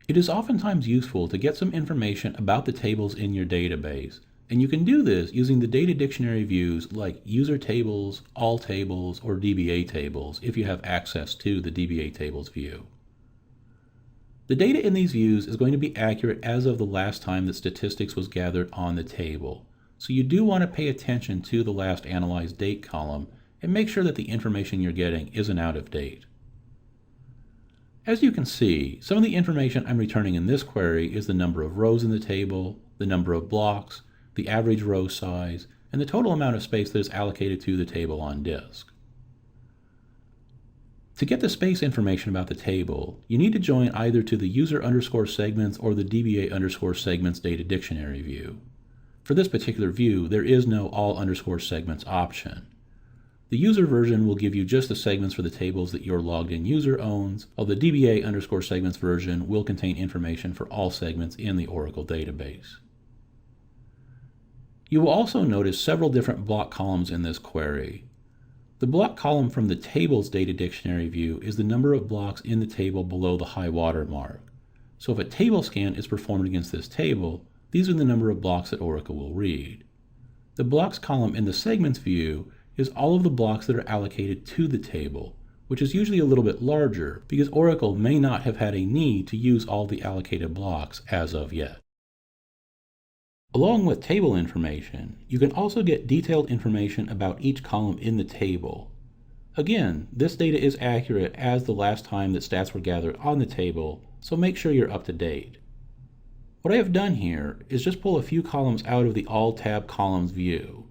It is oftentimes useful to get some information about the tables in your database, and you can do this using the data dictionary views like user tables, all tables, or DBA tables if you have access to the DBA tables view. The data in these views is going to be accurate as of the last time that statistics was gathered on the table, so you do want to pay attention to the last analyzed date column and make sure that the information you're getting isn't out of date. As you can see, some of the information I'm returning in this query is the number of rows in the table, the number of blocks, the average row size, and the total amount of space that is allocated to the table on disk. To get the space information about the table, you need to join either to the user_segments or the DBA_segments data dictionary view. For this particular view, there is no all_segments option. The user version will give you just the segments for the tables that your logged in user owns, while the DBA_segments version will contain information for all segments in the Oracle database. You will also notice several different block columns in this query. The block column from the tables data dictionary view is the number of blocks in the table below the high water mark. So if a table scan is performed against this table, these are the number of blocks that Oracle will read. The blocks column in the segments view is all of the blocks that are allocated to the table, which is usually a little bit larger because Oracle may not have had a need to use all the allocated blocks as of yet. Along with table information, you can also get detailed information about each column in the table. Again, this data is accurate as the last time that stats were gathered on the table, so make sure you're up to date. What I have done here is just pull a few columns out of the All Tab Columns view.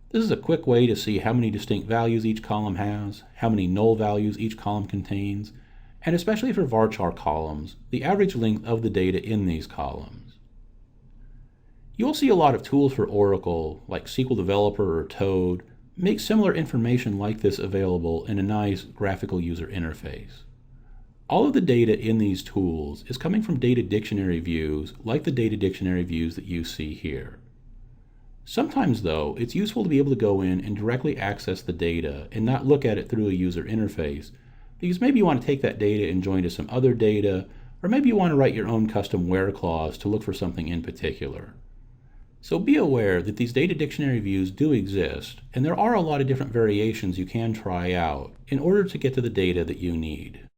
This is a quick way to see how many distinct values each column has, how many null values each column contains, and especially for varchar columns, the average length of the data in these columns. You'll see a lot of tools for Oracle, like SQL Developer or Toad, make similar information like this available in a nice graphical user interface. All of the data in these tools is coming from data dictionary views, like the data dictionary views that you see here. Sometimes, though, it's useful to be able to go in and directly access the data and not look at it through a user interface, because maybe you want to take that data and join to some other data, or maybe you want to write your own custom where clause to look for something in particular. So be aware that these data dictionary views do exist, and there are a lot of different variations you can try out in order to get to the data that you need.